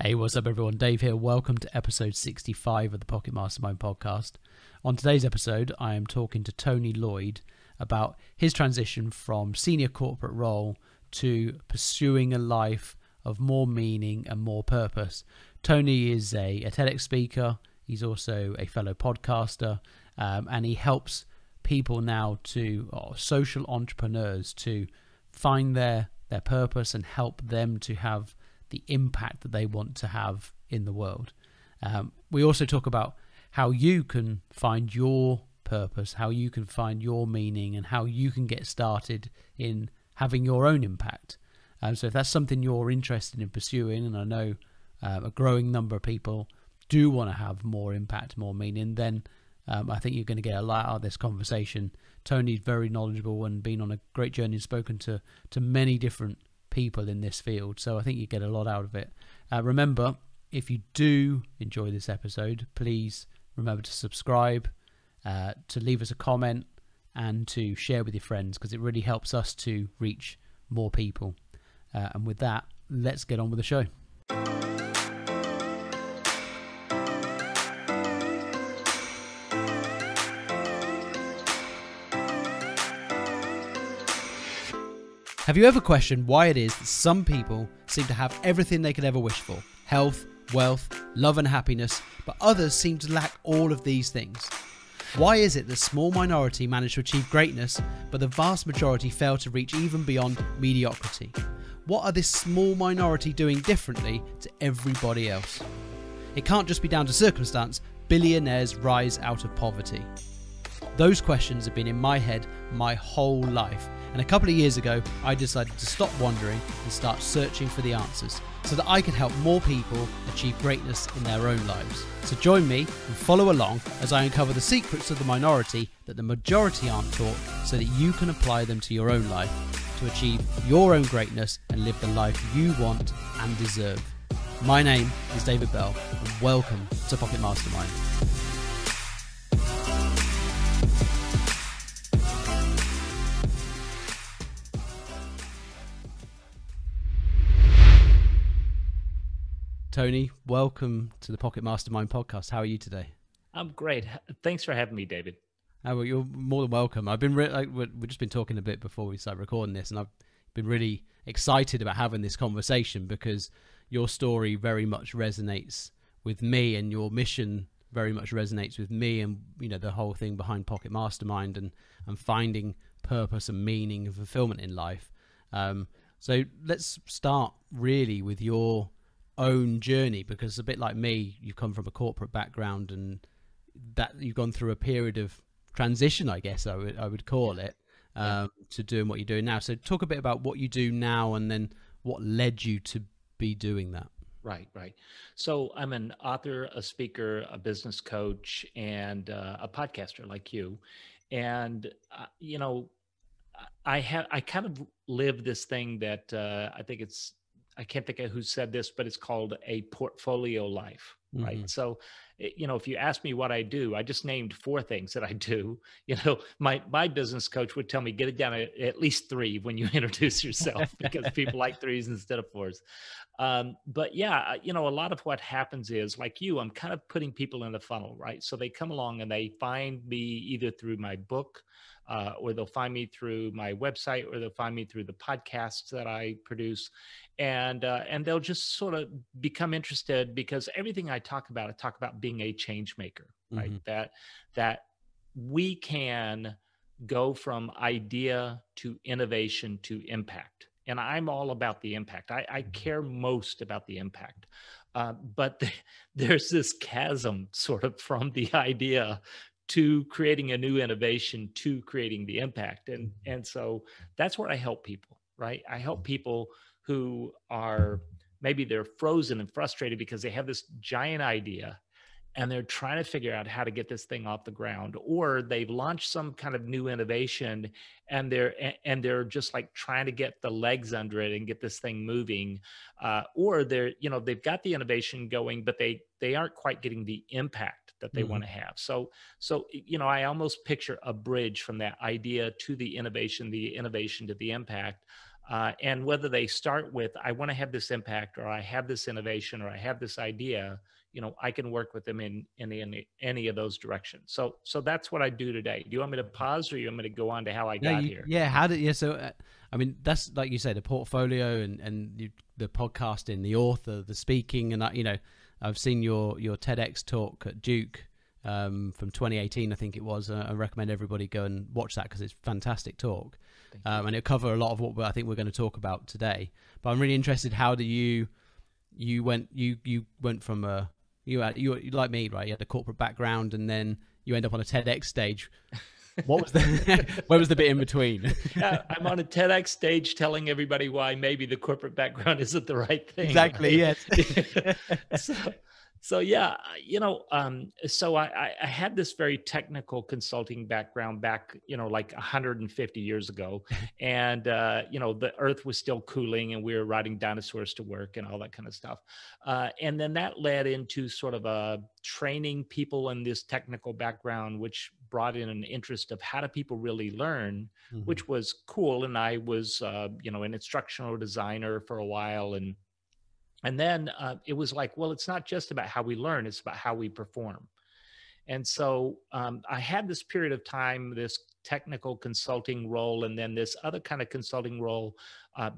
Hey, what's up everyone? Dave here. Welcome to episode 65 of the Pocket Mastermind podcast. On today's episode, I am talking to Tony Loyd about his transition from senior corporate role to pursuing a life of more meaning and more purpose. Tony is a TEDx speaker. He's also a fellow podcaster, and he helps people now social entrepreneurs to find their purpose and help them to have the impact that they want to have in the world. We also talk about how you can find your purpose, how you can find your meaning, and how you can get started in having your own impact. So if that's something you're interested in pursuing, and I know a growing number of people do want to have more impact, more meaning, then I think you're going to get a lot out of this conversation. Tony's very knowledgeable and been on a great journey and spoken to many different people in this field, so I think you get a lot out of it. Remember, if you do enjoy this episode, please remember to subscribe, to leave us a comment, and to share with your friends, because it really helps us to reach more people. And with that, let's get on with the show. Have you ever questioned why it is that some people seem to have everything they could ever wish for? Health, wealth, love and happiness, but others seem to lack all of these things. Why is it the small minority manage to achieve greatness, but the vast majority fail to reach even beyond mediocrity? What are this small minority doing differently to everybody else? It can't just be down to circumstance. Billionaires rise out of poverty. Those questions have been in my head my whole life. And a couple of years ago, I decided to stop wondering and start searching for the answers so that I can help more people achieve greatness in their own lives. So join me and follow along as I uncover the secrets of the minority that the majority aren't taught, so that you can apply them to your own life to achieve your own greatness and live the life you want and deserve. My name is David Bell, and welcome to Pocket Mastermind. Tony, welcome to the Pocket Mastermind podcast. How are you today? I'm great. Thanks for having me, David. Oh, well, you're more than welcome. I've been we've just been talking a bit before we started recording this, and I've been really excited about having this conversation because your story very much resonates with me, and your mission very much resonates with me, and the whole thing behind Pocket Mastermind and finding purpose and meaning and fulfillment in life. So let's start really with your own journey, because a bit like me, you've come from a corporate background, and that you've gone through a period of transition, I guess I would call it, to doing what you're doing now. So talk a bit about what you do now, and then what led you to be doing that. Right. So I'm an author, a speaker, a business coach, and a podcaster like you. And I kind of live this thing that I can't think of who said this, but it's called a portfolio life, right? Mm-hmm. So, if you ask me what I do, I just named 4 things that I do. My business coach would tell me, get it down at least 3 when you introduce yourself, because people like 3s instead of 4s. But yeah, a lot of what happens is, like you, I'm kind of putting people in the funnel, right? So they come along and they find me either through my book, or they'll find me through my website, or they'll find me through the podcasts that I produce. And they'll just sort of become interested, because everything I talk about being a change maker, right? Mm-hmm. That we can go from idea to innovation to impact. And I'm all about the impact. I care most about the impact. But there's this chasm sort of from the idea to creating a new innovation to creating the impact. And so that's where I help people, right? I help people who are, maybe they're frozen and frustrated because they have this giant idea and they're trying to figure out how to get this thing off the ground, or they've launched some kind of new innovation and they're just like trying to get the legs under it and get this thing moving, or they've got the innovation going, but they aren't quite getting the impact that they want to have. So I almost picture a bridge from that idea to the innovation to the impact. And whether they start with, I want to have this impact, or I have this innovation, or I have this idea, I can work with them in any of those directions. So that's what I do today. Do you want me to pause, or you want me to go on to how I No, got here? yeah. How did, yeah. So, I mean, that's like you say, the portfolio the podcasting, the author, the speaking, and I've seen your TEDx talk at Duke from 2018, I think it was. I recommend everybody go and watch that because it's a fantastic talk, and it'll cover a lot of what I think we're going to talk about today. But I'm really interested. How do you went from you like me, right? You had a corporate background, and then you end up on a TEDx stage. What was where was the bit in between? Yeah, I'm on a TEDx stage telling everybody why maybe the corporate background isn't the right thing. Exactly. Right? Yes. So yeah, so I had this very technical consulting background back, like 150 years ago, and the Earth was still cooling, and we were riding dinosaurs to work and all that kind of stuff, and then that led into sort of training people in this technical background, which brought in an interest of how do people really learn, which was cool. And I was, an instructional designer for a while, and then it was like, well, it's not just about how we learn, it's about how we perform. And so I had this period of time, this technical consulting role, and then this other kind of consulting role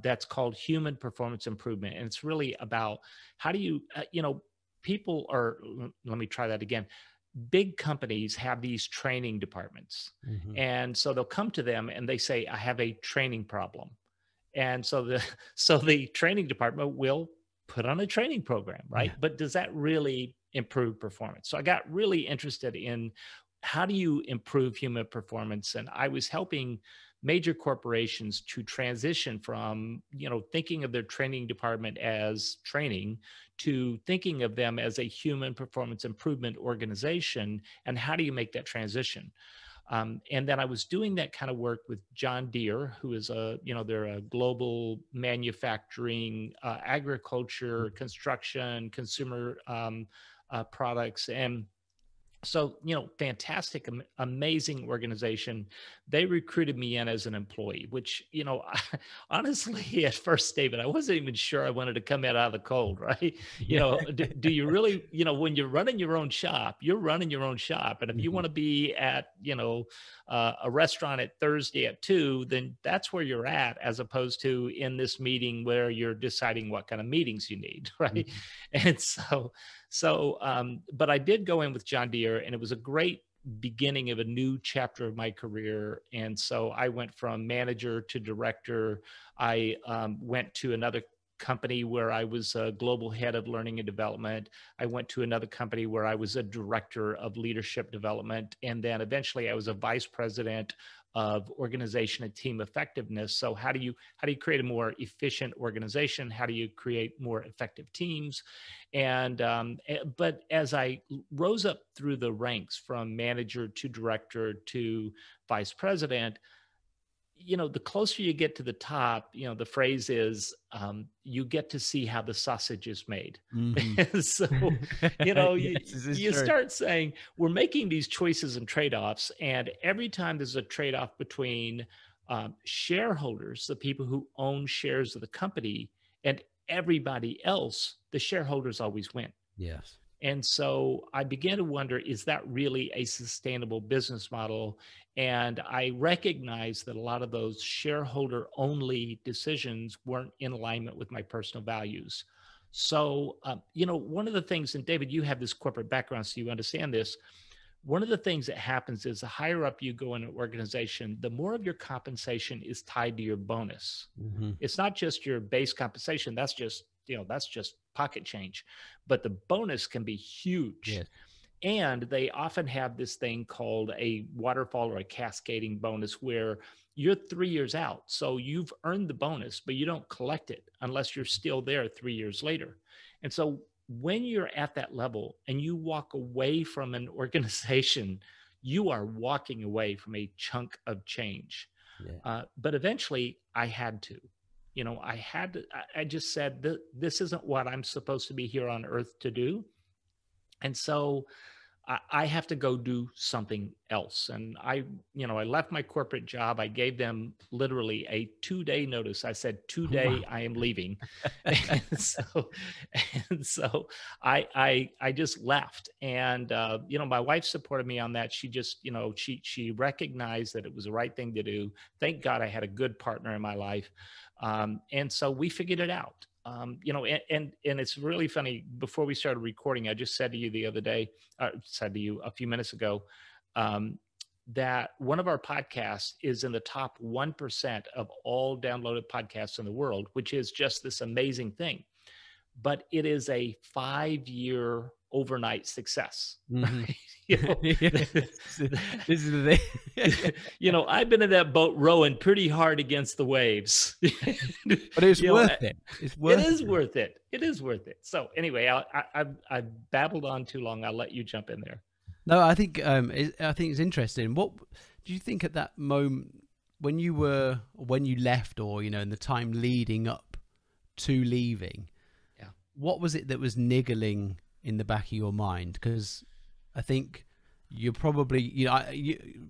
that's called human performance improvement. And it's really about how do you, people are, let me try that again. Big companies have these training departments. And so they'll come to them and they say, I have a training problem. And so the training department will put on a training program, right? But does that really improve performance? So I got really interested in how do you improve human performance? And I was helping major corporations to transition from, thinking of their training department as training to thinking of them as a human performance improvement organization. And how do you make that transition? And then I was doing that kind of work with John Deere, who is they're a global manufacturing, agriculture, construction, consumer products. And so, fantastic, amazing organization. They recruited me in as an employee, which, honestly, at first, David, I wasn't even sure I wanted to come out of the cold, right? Do you really, when you're running your own shop, you're running your own shop. And if you want to be at, a restaurant at Thursday at 2, then that's where you're at, as opposed to in this meeting where you're deciding what kind of meetings you need, right? And but I did go in with John Deere, and it was a great beginning of a new chapter of my career. And so I went from manager to director. I went to another company where I was a global head of learning and development. I went to another company where I was a director of leadership development. And then eventually I was a vice president of organization and team effectiveness. So how do you create a more efficient organization? How do you create more effective teams? And but as I rose up through the ranks from manager to director to vice president, the closer you get to the top, the phrase is, you get to see how the sausage is made. So, you start saying, we're making these choices and trade-offs. And every time there's a trade-off between shareholders, the people who own shares of the company, and everybody else, the shareholders always win. Yes. And so I began to wonder, is that really a sustainable business model? And I recognized that a lot of those shareholder only decisions weren't in alignment with my personal values. So, one of the things, and David, you have this corporate background, so you understand this. One of the things that happens is the higher up you go in an organization, the more of your compensation is tied to your bonus. It's not just your base compensation. That's just pocket change, but the bonus can be huge. Yes. And they often have this thing called a waterfall or a cascading bonus, where you're 3 years out. So you've earned the bonus, but you don't collect it unless you're still there 3 years later. And so when you're at that level and you walk away from an organization, you are walking away from a chunk of change. But eventually I had to. I just said, this isn't what I'm supposed to be here on earth to do. And so I have to go do something else. And I left my corporate job. I gave them literally a 2-day notice. I said, today Wow. I am leaving. and so, and so I just left. And, my wife supported me on that. She just, she recognized that it was the right thing to do. Thank God I had a good partner in my life. And so we figured it out. And it's really funny. Before we started recording, I just said to you the other day, said to you a few minutes ago, um, that one of our podcasts is in the top 1% of all downloaded podcasts in the world, which is just this amazing thing. But it is a 5-year overnight success. Hmm. Right? This is the thing. I've been in that boat rowing pretty hard against the waves. But it's worth it. It's worth it is it. worth it. It is worth it. So anyway, I've babbled on too long. I'll let you jump in there. No, I think it's interesting. What do you think at that moment when you left, or in the time leading up to leaving? Yeah. What was it that was niggling in the back of your mind? Because I think you're probably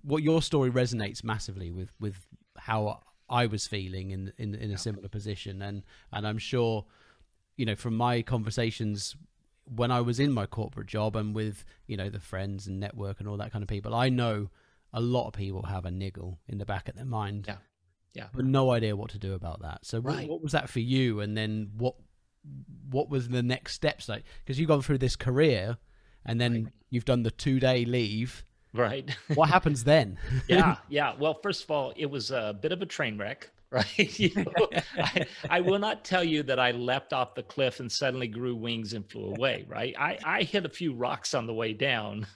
what your story resonates massively with how I was feeling in a similar position, and I'm sure from my conversations when I was in my corporate job and with the friends and network and all that kind of people, I know a lot of people have a niggle in the back of their mind, but no idea what to do about that. So what was that for you? And then what was the next steps like? Because you've gone through this career and then you've done the 2-day leave. Right. What happens then? Yeah. Well, first of all, it was a bit of a train wreck, right? I will not tell you that I leapt off the cliff and suddenly grew wings and flew away, right? I hit a few rocks on the way down,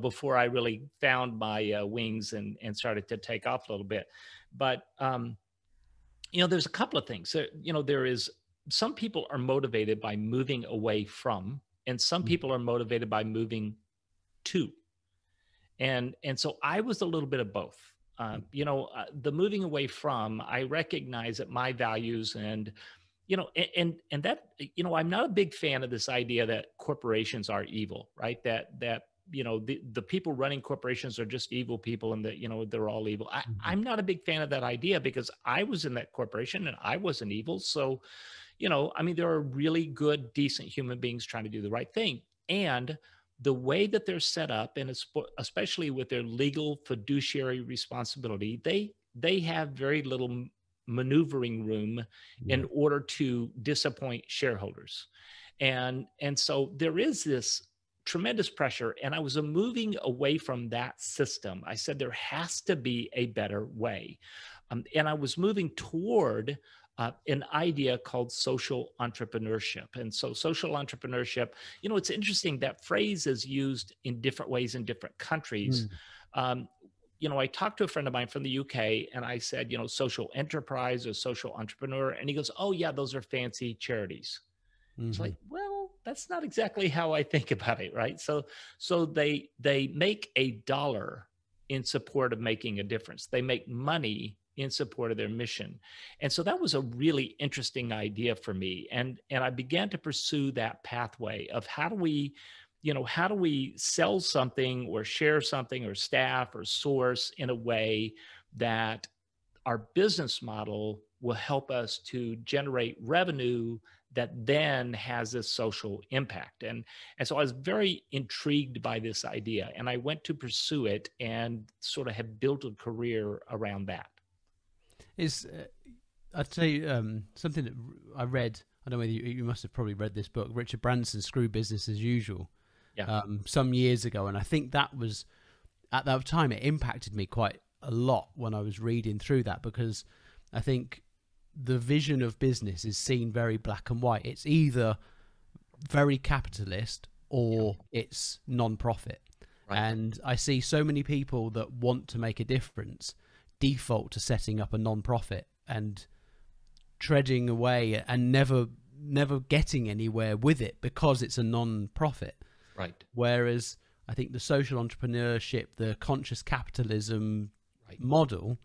before I really found my wings and started to take off a little bit. But, there's a couple of things. There is, some people are motivated by moving away from, and some people are motivated by moving to. And so I was a little bit of both. The moving away from, I recognize that my values and that, I'm not a big fan of this idea that corporations are evil, right? That the people running corporations are just evil people and that, they're all evil. I'm not a big fan of that idea because I was in that corporation and I wasn't evil. So, there are really good, decent human beings trying to do the right thing. And the way that they're set up, and especially with their legal fiduciary responsibility, they have very little maneuvering room in order to disappoint shareholders. And so there is this tremendous pressure. And I was moving away from that system. I said, there has to be a better way. And I was moving toward an idea called social entrepreneurship. And so social entrepreneurship, it's interesting that phrase is used in different ways in different countries. I talked to a friend of mine from the UK and I said, social enterprise or social entrepreneur. And he goes, oh yeah, those are fancy charities. It's like, well, that's not exactly how I think about it, right? So they make $1 in support of making a difference. They make money in support of their mission. And so that was a really interesting idea for me. And I began to pursue that pathway of how do we sell something or share something or staff or source in a way that our business model will help us to generate revenue that then has this social impact. And so I was very intrigued by this idea and I went to pursue it and sort of have built a career around that. I'd say something that I read, I don't know whether you must have probably read this book, Richard Branson's Screw Business as Usual, some years ago. And I think that was, at that time, it impacted me quite a lot when I was reading through that, because I think the vision of business is seen very black and white. It's either very capitalist or it's non-profit. Right. And I see so many people that want to make a difference default to setting up a non-profit and treading away and never getting anywhere with it because it's a non-profit. Right. Whereas I think the social entrepreneurship, the conscious capitalism model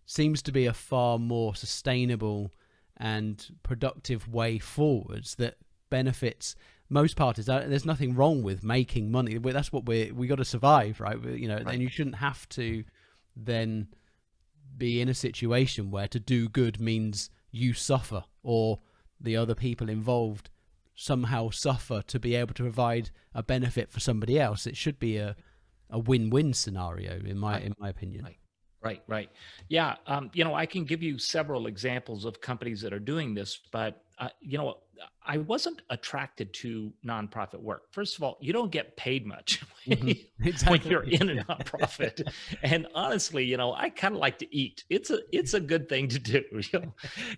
seems to be a far more sustainable and productive way forwards that benefits most parties, there's nothing wrong with making money. That's what we got to survive, right? Right. Then you shouldn't have to then be in a situation where to do good means you suffer or the other people involved somehow suffer to be able to provide a benefit for somebody else. It should be a win-win scenario, in my opinion. Right. Yeah. I can give you several examples of companies that are doing this, but I wasn't attracted to nonprofit work. First of all, you don't get paid much when Exactly. you're in a nonprofit. And honestly, I kind of like to eat. It's a good thing to do.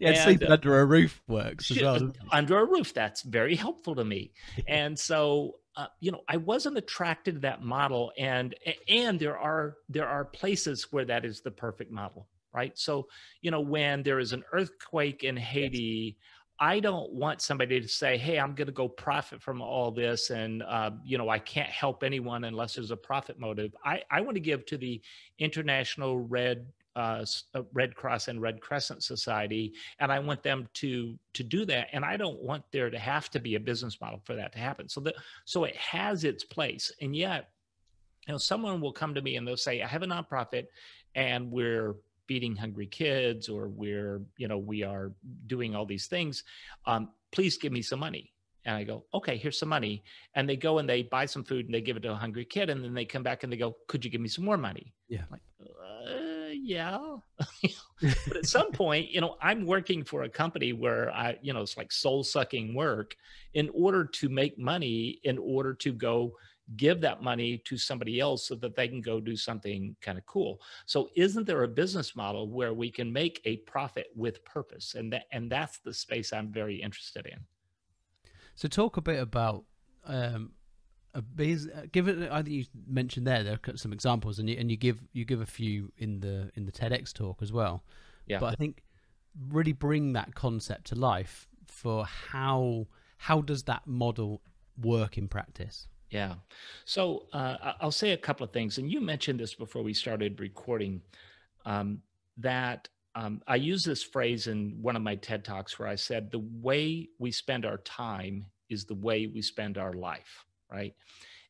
Yeah, sleeping under a roof works as well. Under a roof, that's very helpful to me. And so, I wasn't attracted to that model, and there are places where that is the perfect model, right? So, when there is an earthquake in Haiti, I don't want somebody to say, "Hey, I'm going to go profit from all this," and I can't help anyone unless there's a profit motive. I want to give to the International Red Cross and Red Crescent Society, and I want them to do that. And I don't want there to have to be a business model for that to happen. So it has its place, and yet, someone will come to me and they'll say, "I have a nonprofit, and we're feeding hungry kids, or we are doing all these things. Please give me some money." And I go, "Okay, here's some money." And they go and they buy some food and they give it to a hungry kid. And then they come back and they go, "Could you give me some more money?" Yeah. I'm like, yeah. But at some point, I'm working for a company where it's like soul sucking work in order to make money, in order to go give that money to somebody else so that they can go do something kind of cool. So isn't there a business model where we can make a profit with purpose? And that's the space I'm very interested in. So talk a bit about give it. I think you mentioned there are some examples, and you give a few in the TEDx talk as well. Yeah. But I think really bring that concept to life for how does that model work in practice? Yeah. So I'll say a couple of things, and you mentioned this before we started recording. That I use this phrase in one of my TED Talks where I said, the way we spend our time is the way we spend our life, right?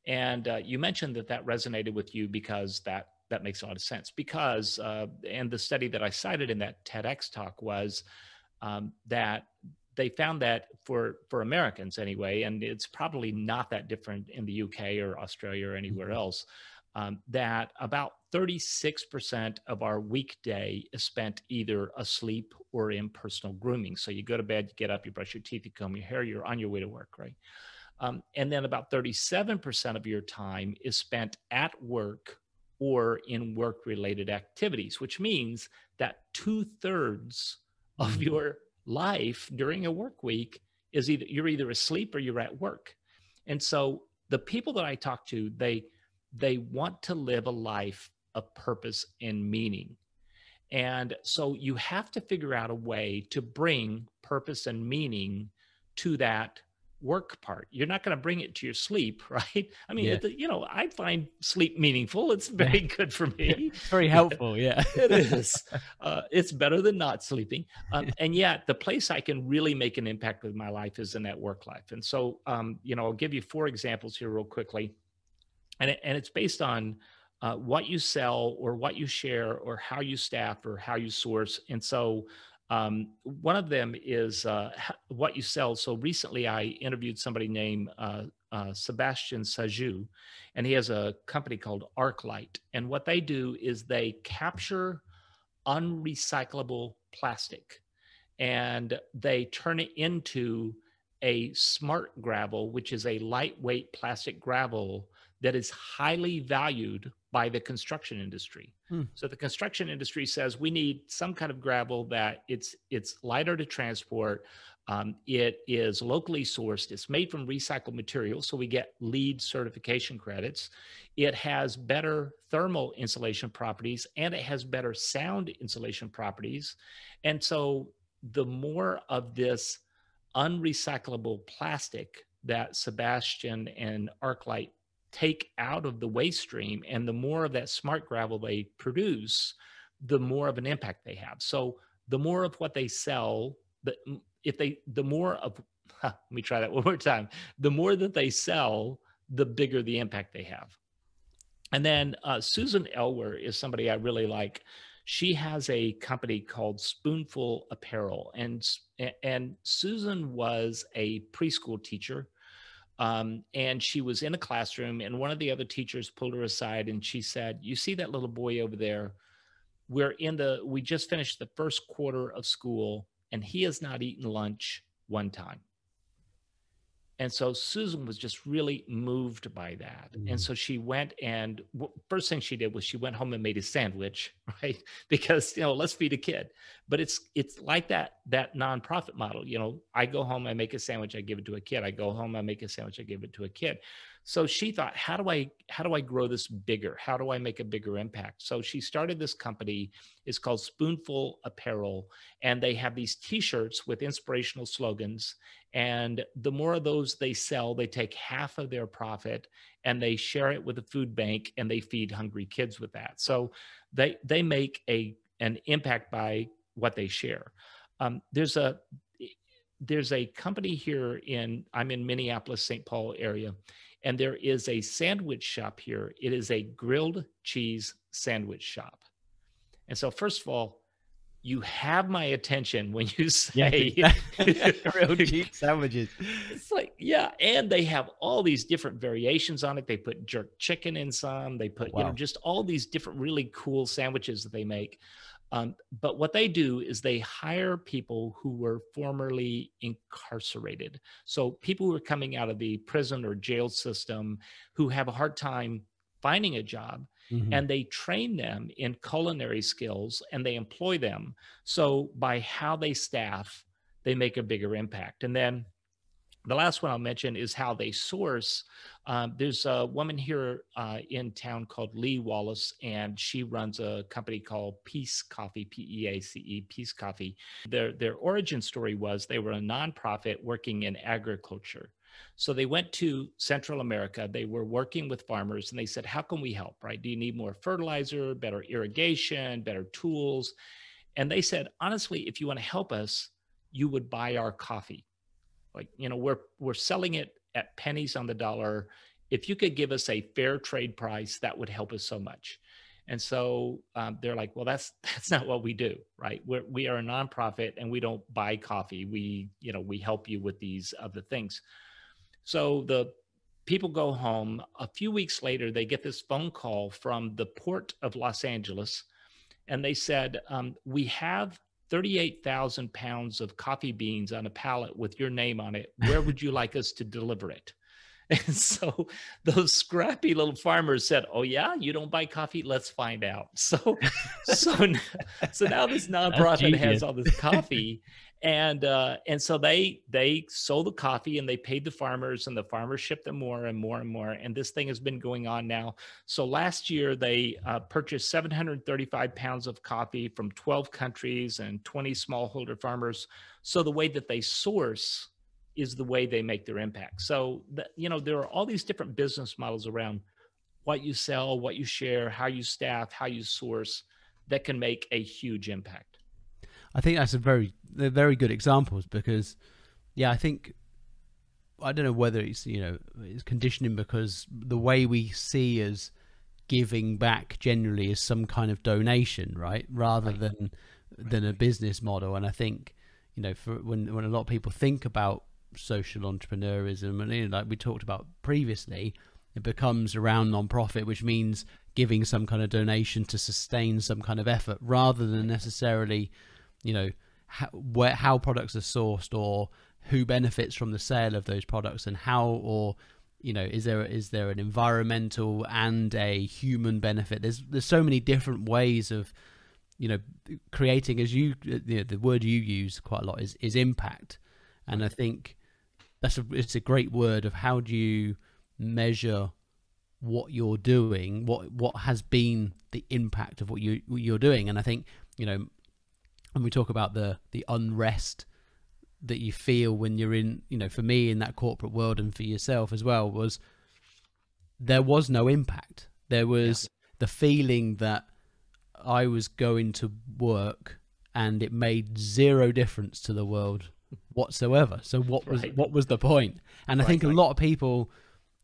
And you mentioned that resonated with you because that makes a lot of sense. Because, and the study that I cited in that TEDx talk was that they found that for Americans anyway, and it's probably not that different in the UK or Australia or anywhere else, that about 36% of our weekday is spent either asleep or in personal grooming. So you go to bed, you get up, you brush your teeth, you comb your hair, you're on your way to work, right? And then about 37% of your time is spent at work or in work-related activities, which means that 2/3 of your life during a work week is you're either asleep or you're at work. And so the people that I talk to, they want to live a life of purpose and meaning. And so you have to figure out a way to bring purpose and meaning to that work part. You're not going to bring it to your sleep, right? I mean, I find sleep meaningful. It's very good for me. It's very helpful. Yeah, it is. It's better than not sleeping. And yet the place I can really make an impact with my life is in that work life. And so, I'll give you 4 examples here real quickly. And it's based on what you sell or what you share or how you staff or how you source. And so one of them is what you sell. So recently I interviewed somebody named Sebastian Sajou, and he has a company called ArcLight. And what they do is they capture unrecyclable plastic and they turn it into a smart gravel, which is a lightweight plastic gravel that is highly valued by the construction industry. So the construction industry says we need some kind of gravel that it's lighter to transport. It is locally sourced. It's made from recycled materials, so we get LEED certification credits. It has better thermal insulation properties, and it has better sound insulation properties. And so the more of this unrecyclable plastic that Sebastian and ArcLight take out of the waste stream, and the more of that smart gravel they produce, the more of an impact they have. So the more of what they sell, the more of let me try that one more time. The more that they sell, the bigger the impact they have. And then Susan Elwer is somebody I really like. She has a company called Spoonful Apparel, and Susan was a preschool teacher, and she was in a classroom, and one of the other teachers pulled her aside, and she said, "You see that little boy over there? We just finished the first quarter of school, and he has not eaten lunch one time." And so Susan was just really moved by that. And so she went, and first thing she did was she went home and made a sandwich, right? Because, let's feed a kid. But it's like that nonprofit model. I go home, I make a sandwich, I give it to a kid. I go home, I make a sandwich, I give it to a kid. So she thought, how do I grow this bigger? How do I make a bigger impact? So she started this company. It's called Spoonful Apparel, and they have these T-shirts with inspirational slogans. And the more of those they sell, they take half of their profit and they share it with a food bank, and they feed hungry kids with that. So they make an impact by what they share. There's a company here I'm in Minneapolis, St. Paul area, and there is a sandwich shop here. It is a grilled cheese sandwich shop. And so first of all, you have my attention when you say grilled cheese sandwiches. It's like, yeah. And they have all these different variations on it. They put jerk chicken in some, they put, just all these different really cool sandwiches that they make. But what they do is they hire people who were formerly incarcerated. So people who are coming out of the prison or jail system who have a hard time finding a job, and they train them in culinary skills and they employ them. So by how they staff, they make a bigger impact. And then the last one I'll mention is how they source. There's a woman here in town called Lee Wallace, and she runs a company called Peace Coffee, P-E-A-C-E, Peace Coffee. Their origin story was they were a nonprofit working in agriculture. So they went to Central America. They were working with farmers, and they said, how can we help, right? Do you need more fertilizer, better irrigation, better tools? And they said, honestly, if you want to help us, you would buy our coffee. Like, we're selling it at pennies on the dollar. If you could give us a fair trade price, that would help us so much. And so they're like, well, that's not what we do, right? We are a nonprofit, and we don't buy coffee. We help you with these other things. So the people go home. A few weeks later, they get this phone call from the Port of Los Angeles, and they said, we have 38,000 pounds of coffee beans on a pallet with your name on it. Where would you like us to deliver it? And so those scrappy little farmers said, oh yeah, you don't buy coffee? Let's find out. So now this nonprofit has all this coffee, and so they sold the coffee, and they paid the farmers, and the farmers shipped them more and more and more. And this thing has been going on now. So last year they purchased 735 pounds of coffee from 12 countries and 20 smallholder farmers. So the way that they source is the way they make their impact. So there are all these different business models around what you sell, what you share, how you staff, how you source, that can make a huge impact. I think that's they're very good examples, because I think, I don't know whether it's it's conditioning, because the way we see as giving back generally is some kind of donation, right, rather than a business model. And I think for when a lot of people think about social entrepreneurism, and like we talked about previously, it becomes around non-profit, which means giving some kind of donation to sustain some kind of effort, rather than necessarily how products are sourced, or who benefits from the sale of those products, and how, or is there an environmental and a human benefit. There's so many different ways of creating, as the word you use quite a lot is impact. And I think it's a great word of how do you measure what you're doing, what has been the impact of what you're doing. And I think when we talk about the unrest that you feel when you're in, for me in that corporate world, and for yourself as well, there was no impact. There was the feeling that I was going to work and it made zero difference to the world whatsoever. So Right. what was the point? And I Right. think a lot of people,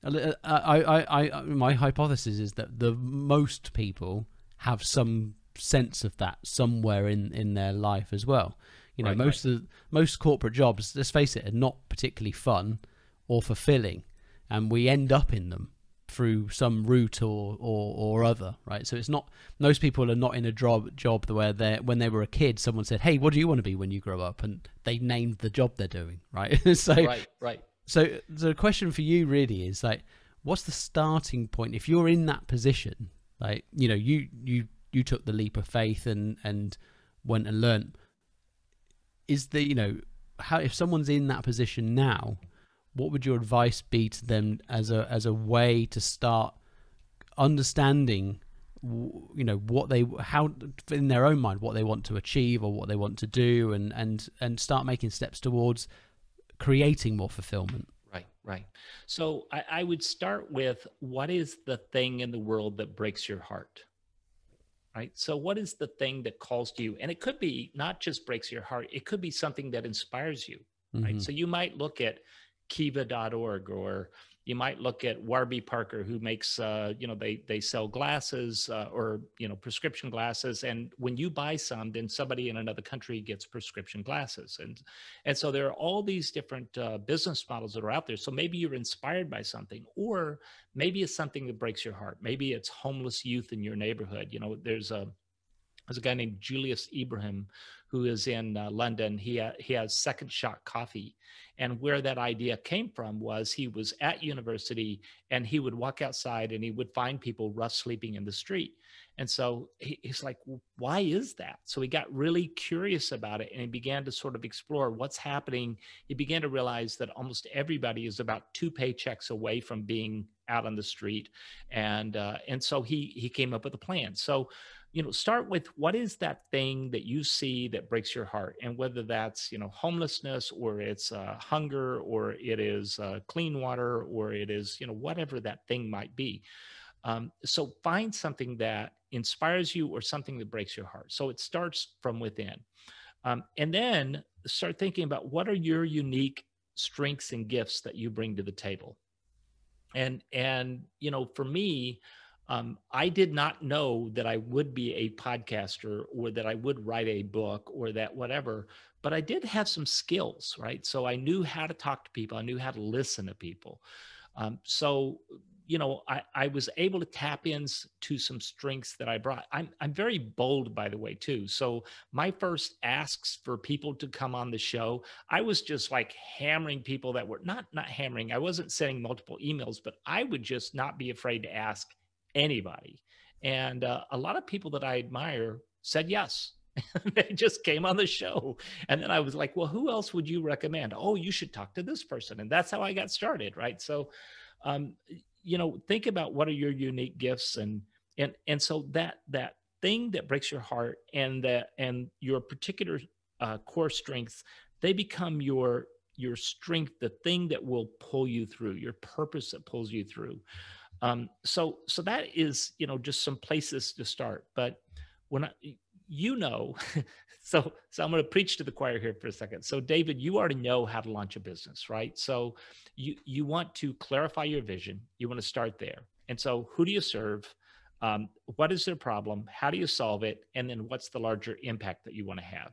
my hypothesis is that the most people have some sense of that somewhere in their life as well. You know, Right. most corporate jobs, let's face it, are not particularly fun or fulfilling, and we end up in them through some route or other, right? So it's not, most people are not in a job where when they were a kid, someone said, "Hey, what do you want to be when you grow up?" and they named the job they're doing, right? Right. Right. So the question for you really is like, what's the starting point if you're in that position? Like, you know, you took the leap of faith and went and learned. Is the, you know, how, if someone's in that position now, what would your advice be to them as a way to start understanding, you know, what they, how in their own mind, what they want to achieve or what they want to do, and start making steps towards creating more fulfillment? Right. Right. So I would start with, what is the thing in the world that breaks your heart? Right. So what is the thing that calls to you? And it could be not just breaks your heart, it could be something that inspires you. Right. Mm-hmm. So you might look at kiva.org, or you might look at Warby Parker, who makes, they sell glasses, or, prescription glasses. And when you buy some, then somebody in another country gets prescription glasses. And so there are all these different business models that are out there. So maybe you're inspired by something, or maybe it's something that breaks your heart. Maybe it's homeless youth in your neighborhood. There's a guy named Julius Ibrahim who is in London. He has Second Shot Coffee. And where that idea came from was, he was at university and he would walk outside and he would find people rough sleeping in the street. And so he's like, "Well, why is that?" So he got really curious about it and he began to sort of explore what's happening. He began to realize that almost everybody is about 2 paychecks away from being out on the street. And so he came up with a plan. So, start with, what is that thing that you see that breaks your heart? And whether that's, homelessness, or it's hunger, or it is clean water, or it is, whatever that thing might be. So find something that inspires you, or something that breaks your heart. So it starts from within. And then start thinking about, what are your unique strengths and gifts that you bring to the table? And for me, I did not know that I would be a podcaster, or that I would write a book, or that whatever, but I did have some skills, right? So I knew how to talk to people. I knew how to listen to people. So I was able to tap into some strengths that I brought. I'm very bold, by the way, too. So my first asks for people to come on the show, I was just like hammering people that were not hammering. I wasn't sending multiple emails, but I would just not be afraid to ask anybody. And a lot of people that I admire said yes. They just came on the show. And then I was like, "Well, who else would you recommend?" "Oh, you should talk to this person." And that's how I got started. Right. So, um, think about, what are your unique gifts, and so that thing that breaks your heart, and your particular core strengths, they become your strength, the thing that will pull you through, your purpose that pulls you through. So that is, just some places to start. But when I, you know, so I'm going to preach to the choir here for a second. So David, you already know how to launch a business, right? So you want to clarify your vision. You want to start there. And so, who do you serve? What is their problem? How do you solve it? And then, what's the larger impact that you want to have?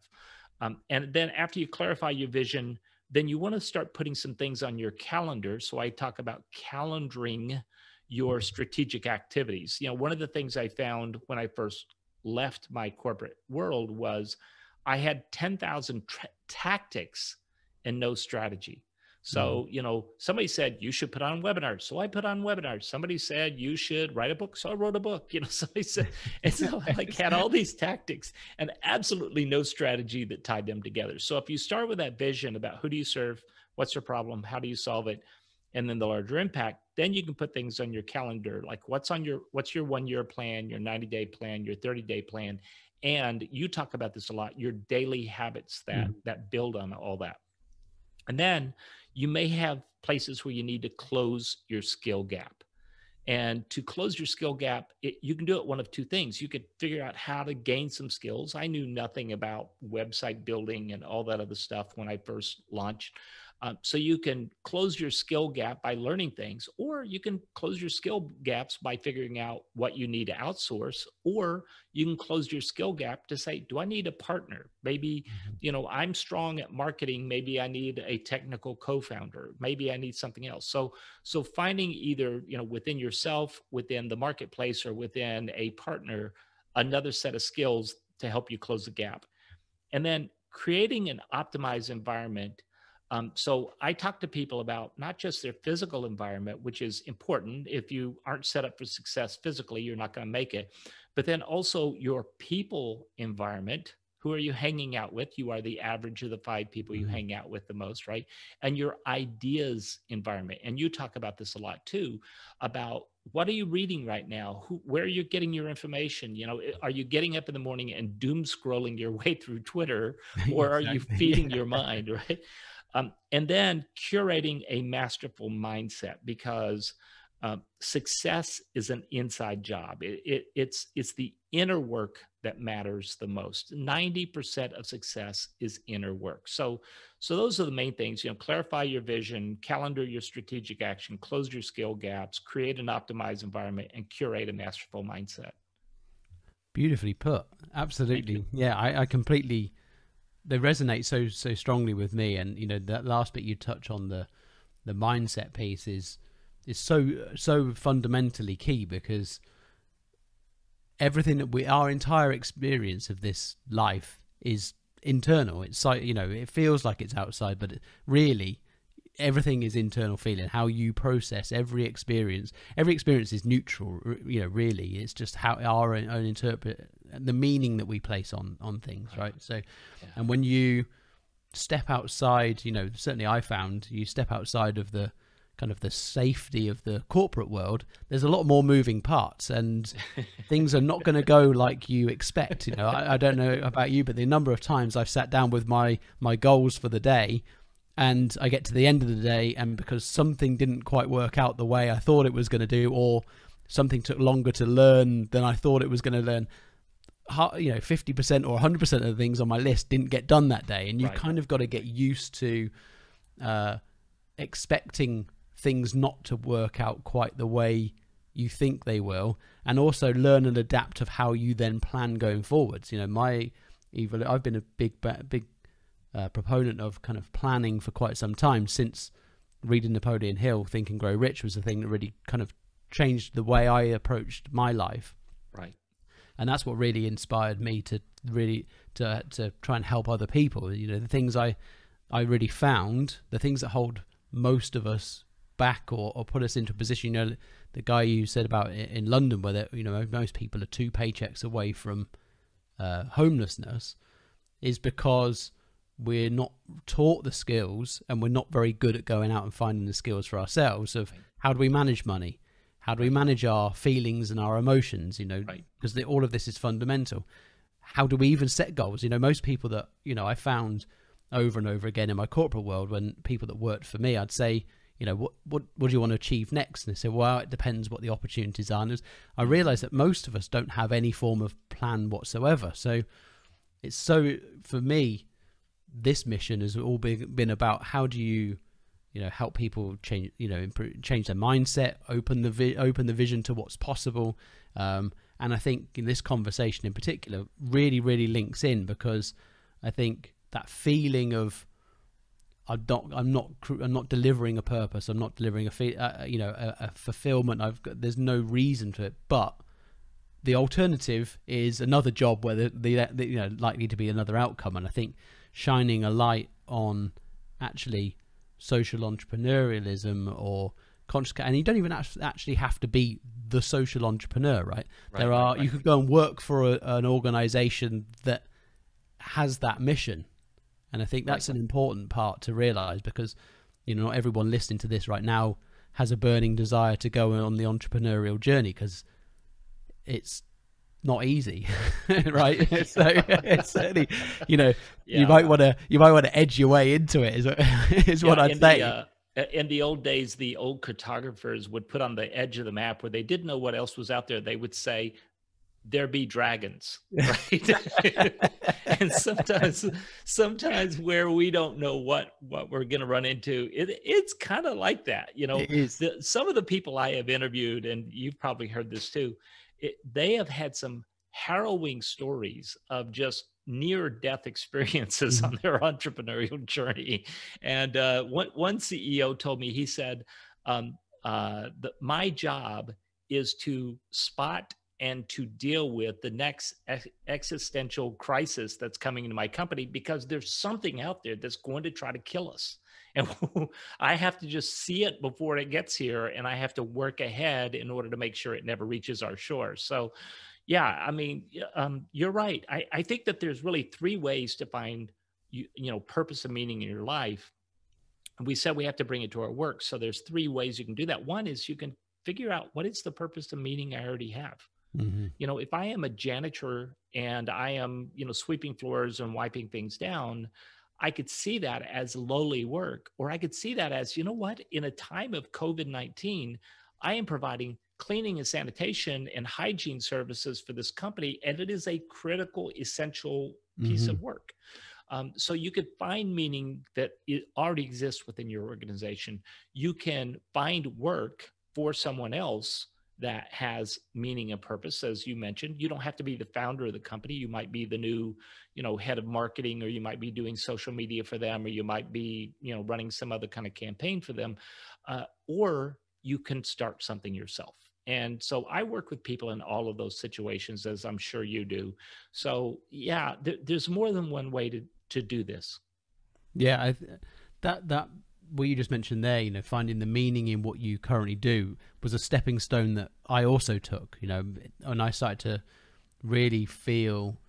And then, after you clarify your vision, then you want to start putting some things on your calendar. So I talk about calendaring your strategic activities. One of the things I found when I first left my corporate world was, I had 10,000 tactics and no strategy. Mm-hmm. So, somebody said you should put on webinars. So I put on webinars. Somebody said you should write a book. So I wrote a book. Somebody said, and so I like had all these tactics and absolutely no strategy that tied them together. So if you start with that vision about, who do you serve? What's your problem? How do you solve it? And then the larger impact, then you can put things on your calendar, like what's your 1-year plan, your 90-day plan, your 30-day plan. And you talk about this a lot, your daily habits that build on all that. And then you may have places where you need to close your skill gap. And to close your skill gap, you can do it one of two things. You could figure out how to gain some skills. I knew nothing about website building and all that other stuff when I first launched. So you can close your skill gap by learning things, or you can close your skill gaps by figuring out what you need to outsource, or you can close your skill gap to say, do I need a partner? Maybe, I'm strong at marketing. Maybe I need a technical co-founder. Maybe I need something else. So finding either, within yourself, within the marketplace, or within a partner, another set of skills to help you close the gap. And then creating an optimized environment. So I talk to people about not just their physical environment, which is important. If you aren't set up for success physically, you're not going to make it. But then also your people environment. Who are you hanging out with? You are the average of the 5 people you hang out with the most, right? And your ideas environment. And you talk about this a lot too, about what are you reading right now? Where are you getting your information? Are you getting up in the morning and doom scrolling your way through Twitter, or are you feeding your mind, right? And then curating a masterful mindset, because success is an inside job. It's the inner work that matters the most. 90% of success is inner work. So those are the main things. Clarify your vision, calendar your strategic action, close your skill gaps, create an optimized environment, and curate a masterful mindset. Beautifully put. Absolutely. Yeah, I completely. They resonate so strongly with me, and that last bit you touch on, the mindset piece is so fundamentally key, because everything that our entire experience of this life is internal. It's like, it feels like it's outside, but really everything is internal feeling. How you process every experience is neutral. Really, it's just how our own interpret the meaning that we place on things, right? So, and when you step outside, certainly I found you step outside of the kind of the safety of the corporate world, there's a lot more moving parts, and things are not going to go like you expect. I don't know about you, but the number of times I've sat down with my goals for the day, and I get to the end of the day, and because something didn't quite work out the way I thought it was going to do, or something took longer to learn than I thought it was going to learn, 50% or 100% of the things on my list didn't get done that day. And you kind of got to get used to expecting things not to work out quite the way you think they will, and also learn and adapt of how you then plan going forwards. I've been a big proponent of kind of planning for quite some time. Since reading Napoleon Hill, Think and Grow Rich was the thing that really kind of changed the way I approached my life. Right. And that's what really inspired me to really to try and help other people. The things I really found, the things that hold most of us back or put us into a position, the guy you said about in London, where most people are 2 paychecks away from homelessness, is because we're not taught the skills, and we're not very good at going out and finding the skills for ourselves of how do we manage money, how do we manage our feelings and our emotions, because all of this is fundamental. How do we even set goals? Most people that I found over and over again in my corporate world, when people that worked for me, I'd say, what do you want to achieve next? And they say, well, it depends what the opportunities are. And I realized that most of us don't have any form of plan whatsoever. So for me, this mission has all been about how do you help people change, change their mindset, open the vision to what's possible. And I think in this conversation in particular really, really links in, because I think that feeling of I'm not delivering a purpose, I'm not delivering a fulfillment. There's no reason to it, but the alternative is another job where the likely to be another outcome. And I think shining a light on actually social entrepreneurialism or conscious, and you don't even actually have to be the social entrepreneur, right? You could go and work for an organization that has that mission. And I think that's an important part to realize, because not everyone listening to this right now has a burning desire to go on the entrepreneurial journey, because it's not easy, right? So it's certainly, you might want to edge your way into it. Is what I'd say. In the old days, the old cartographers would put on the edge of the map where they didn't know what else was out there. They would say, there be dragons, right? And sometimes where we don't know what we're going to run into, it's kind of like that. It is. Some of the people I have interviewed, and you've probably heard this too, they have had some harrowing stories of just near death experiences Mhm. on their entrepreneurial journey. And one CEO told me, he said, my job is to spot and to deal with the next existential crisis that's coming into my company, because there's something out there that's going to try to kill us. And I have to just see it before it gets here. And I have to work ahead in order to make sure it never reaches our shores. So, yeah, I mean, you're right. I think that there's really three ways to find, purpose and meaning in your life. We said we have to bring it to our work. So there's three ways you can do that. One is you can figure out, what is the purpose and meaning I already have. Mhm. If I am a janitor and I am, sweeping floors and wiping things down, I could see that as lowly work, or I could see that as, what, in a time of COVID-19, I am providing cleaning and sanitation and hygiene services for this company, and it is a critical, essential piece Mhm. of work. So you could find meaning that it already exists within your organization. You can find work for someone else that has meaning and purpose. As you mentioned, you don't have to be the founder of the company. You might be the new, head of marketing, or you might be doing social media for them, or you might be, running some other kind of campaign for them, or you can start something yourself. And so I work with people in all of those situations, as I'm sure you do. So yeah, there's more than one way to do this. Yeah, that what you just mentioned there, finding the meaning in what you currently do was a stepping stone that I also took. And I started to really feel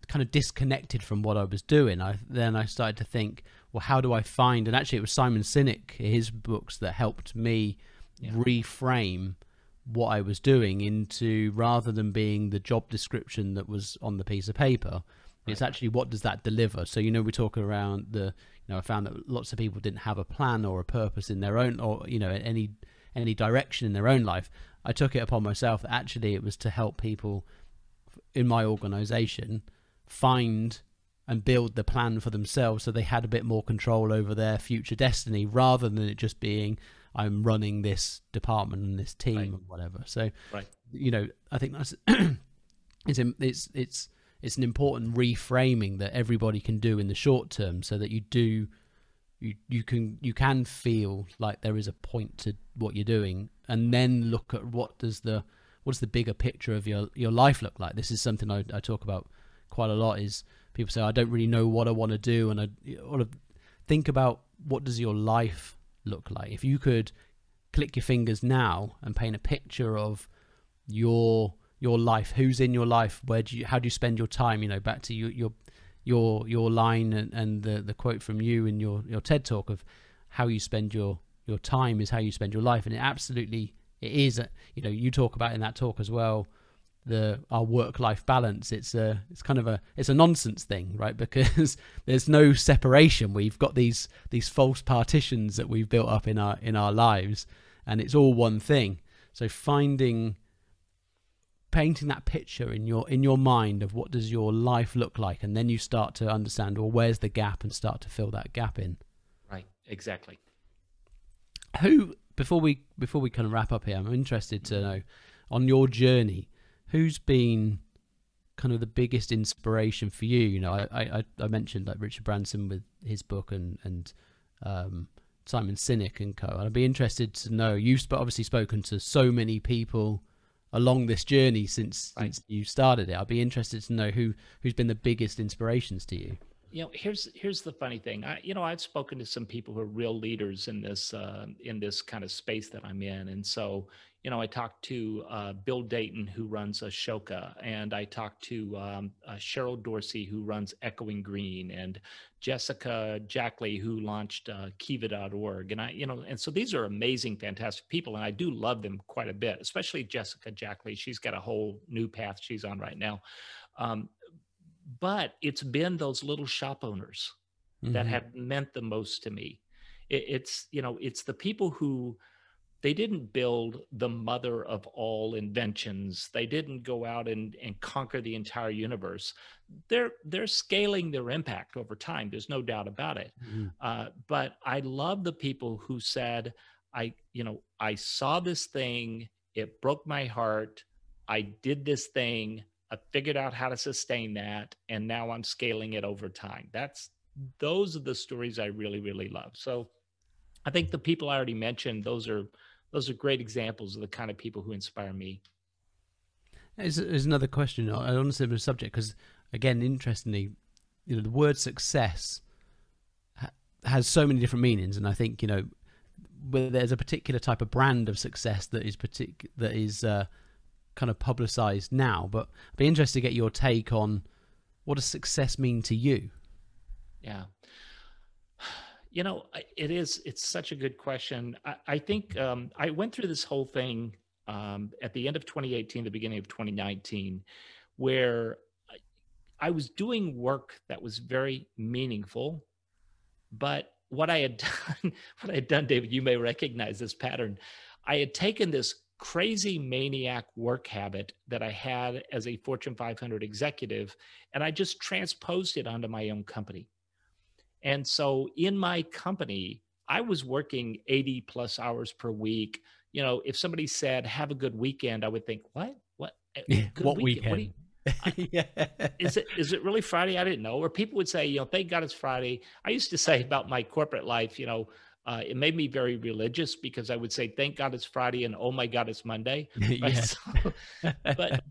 kind of disconnected from what I was doing. Then I started to think, well, how do I find? And actually, it was Simon Sinek, his books, that helped me reframe what I was doing into, rather than being the job description that was on the piece of paper. It's actually, what does that deliver? So, we talk around I found that lots of people didn't have a plan or a purpose in their own, or, any direction in their own life. I took it upon myself that actually it was to help people in my organization find and build the plan for themselves, so they had a bit more control over their future destiny, rather than it just being, I'm running this department and this team or whatever. So, I think that's it's an important reframing that everybody can do in the short term, so that you can feel like there is a point to what you're doing, and then look at what's the bigger picture of your life look like. This is something I talk about quite a lot. Is people say, I don't really know what I want to do, and I want to think about, what does your life look like? If you could click your fingers now and paint a picture of your life, who's in your life, how do you spend your time? Back to your line and the quote from you in your TED talk of how you spend your time is how you spend your life. And it is. You talk about in that talk as well, our work-life balance. It's a nonsense thing, right? Because there's no separation. We've got these false partitions that we've built up in our lives, and it's all one thing. So painting that picture in your mind of what does your life look like, and then you start to understand, well, where's the gap, and start to fill that gap in. Right. Exactly. Before we kind of wrap up here, I'm interested to know, on your journey, who's been kind of the biggest inspiration for you? I mentioned like Richard Branson with his book, and Simon Sinek and co. And I'd be interested to know, you've obviously spoken to so many people along this journey since you started it. I'd be interested to know who's been the biggest inspirations to you. Here's the funny thing. I've spoken to some people who are real leaders in this kind of space that I'm in, and so I talked to Bill Dayton, who runs Ashoka, and I talked to Cheryl Dorsey, who runs Echoing Green, and Jessica Jackley, who launched Kiva.org, and and so these are amazing, fantastic people, and I do love them quite a bit, especially Jessica Jackley. She's got a whole new path she's on right now. But it's been those little shop owners that have meant the most to me. It's, it's the people who, they didn't build the mother of all inventions. They didn't go out and conquer the entire universe. They're scaling their impact over time. There's no doubt about it. Mhm. But I love the people who said, I saw this thing, it broke my heart. I did this thing, I figured out how to sustain that, and now I'm scaling it over time. Those are the stories I really, really love. So I think the people I already mentioned, those are great examples of the kind of people who inspire me. There's another question on a similar subject, because again, interestingly, the word success has so many different meanings, and I think there's a particular type of brand of success that is kind of publicized now. But I'd be interested to get your take on, what does success mean to you? Yeah. It's such a good question. I think I went through this whole thing at the end of 2018, the beginning of 2019, where I was doing work that was very meaningful. But what I had done, David, you may recognize this pattern. I had taken this crazy maniac work habit that I had as a Fortune 500 executive, and I just transposed it onto my own company. And so in my company, I was working 80 plus hours per week. If somebody said, have a good weekend, I would think, what, good What weekend? What do weekend? you, Yeah. is it really Friday? I didn't know. Or people would say, thank God it's Friday. I used to say about my corporate life, it made me very religious, because I would say, thank God it's Friday, and oh my God, it's Monday. Right. Yeah. So, but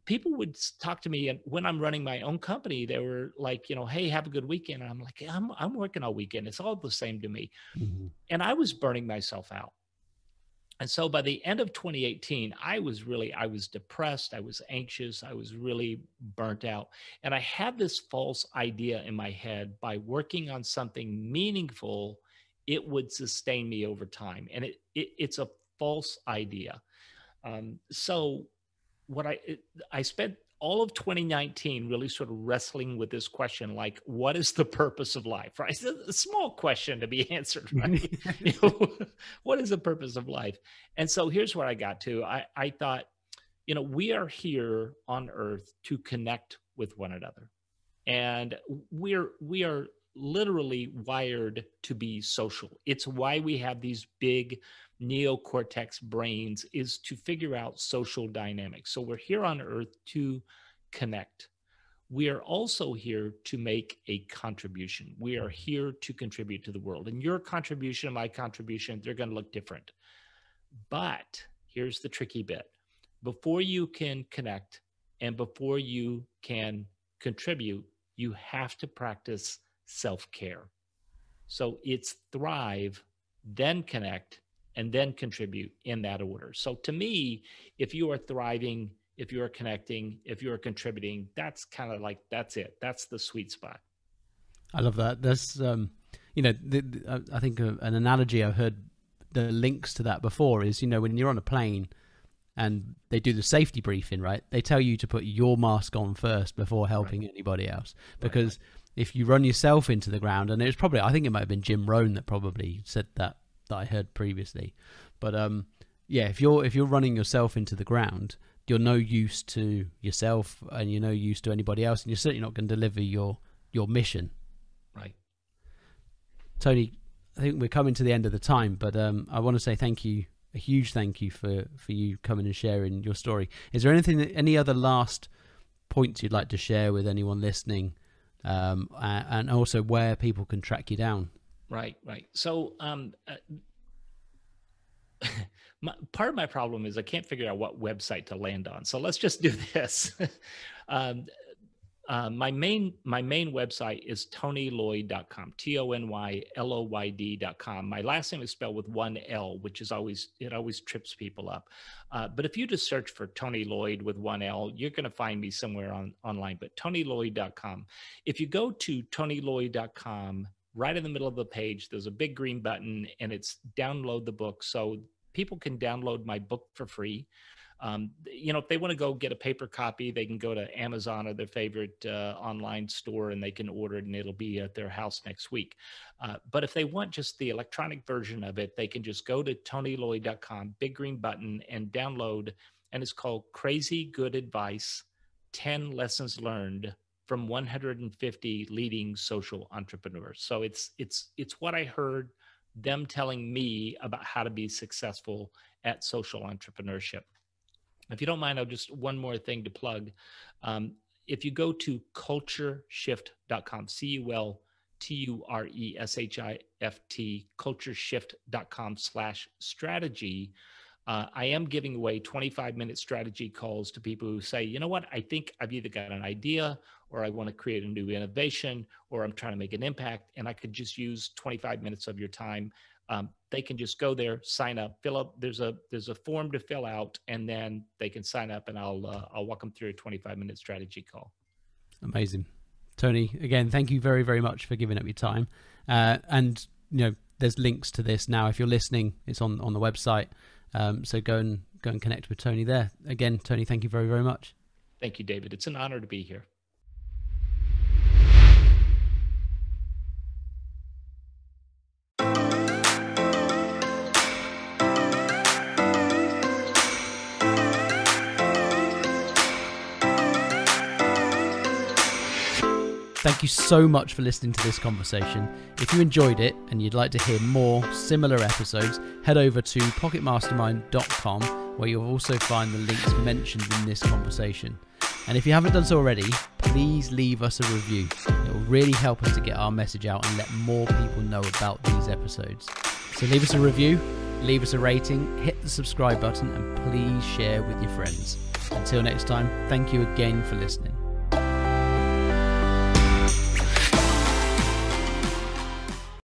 people would talk to me, and when I'm running my own company, they were like, hey, have a good weekend. And I'm like, I'm working all weekend. It's all the same to me. Mhm. And I was burning myself out. And so by the end of 2018, I was depressed. I was anxious. I was really burnt out. And I had this false idea in my head, by working on something meaningful, it would sustain me over time. And it's a false idea. So what I spent all of 2019 really sort of wrestling with this question, like, what is the purpose of life? Right? It's a small question to be answered, right? What is the purpose of life? And so here's where I got to. I thought, we are here on earth to connect with one another. And we are literally wired to be social. It's why we have these big neocortex brains, is to figure out social dynamics. So we're here on earth to connect. We are also here to make a contribution. We are here to contribute to the world. And your contribution and my contribution, they're going to look different. But here's the tricky bit. Before you can connect and before you can contribute, you have to practice self-care. So it's thrive, then connect, and then contribute, in that order. So to me, if you are thriving, if you are connecting, if you are contributing, that's kind of like, that's it. That's the sweet spot. I love that. There's, I think an analogy I've heard, the links to that before, is, when you're on a plane and they do the safety briefing, right? They tell you to put your mask on first before helping anybody else, because if you run yourself into the ground, and it was probably, I think it might have been Jim Rohn that probably said that I heard previously, but if you're running yourself into the ground, you're no use to yourself, and you're no use to anybody else, and you're certainly not going to deliver your mission. Right. Tony, I think we're coming to the end of the time, but I want to say thank you, a huge thank you for you coming and sharing your story. Is there any other last points you'd like to share with anyone listening, and also where people can track you down? Right. So part of my problem is I can't figure out what website to land on. So let's just do this. My main website is tonyloyd.com, TonyLoyd.com. My last name is spelled with one L, which is always trips people up. But if you just search for Tony Loyd with one L, you're going to find me somewhere online, but tonyloyd.com. If you go to tonyloyd.com, right in the middle of the page, there's a big green button, and it's download the book. So people can download my book for free. If they want to go get a paper copy, they can go to Amazon or their favorite online store, and they can order it, and it'll be at their house next week. But if they want just the electronic version of it, they can just go to tonyloyd.com, big green button, and download. And it's called Crazy Good Advice, 10 Lessons Learned from 150 Leading Social Entrepreneurs. So it's what I heard them telling me about how to be successful at social entrepreneurship. If you don't mind, I'll just one more thing to plug. If you go to cultureshift.com, cultureshift, cultureshift.com/strategy, I am giving away 25-minute strategy calls to people who say, you know what, I think I've either got an idea, or I want to create a new innovation, or I'm trying to make an impact, and I could just use 25 minutes of your time. They can just go there, sign up, fill up. There's a form to fill out, and then they can sign up, and I'll walk them through a 25-minute strategy call. Amazing. Tony, again, thank you very, very much for giving up your time. And there's links to this now. If you're listening, it's on the website. So go and connect with Tony there. Again, Tony, thank you very, very much. Thank you, David. It's an honor to be here. Thank you so much for listening to this conversation. If you enjoyed it and you'd like to hear more similar episodes, head over to pocketmastermind.com, where you'll also find the links mentioned in this conversation. And if you haven't done so already, please leave us a review. It will really help us to get our message out and let more people know about these episodes. So leave us a review, leave us a rating, hit the subscribe button, and please share with your friends. Until next time, thank you again for listening.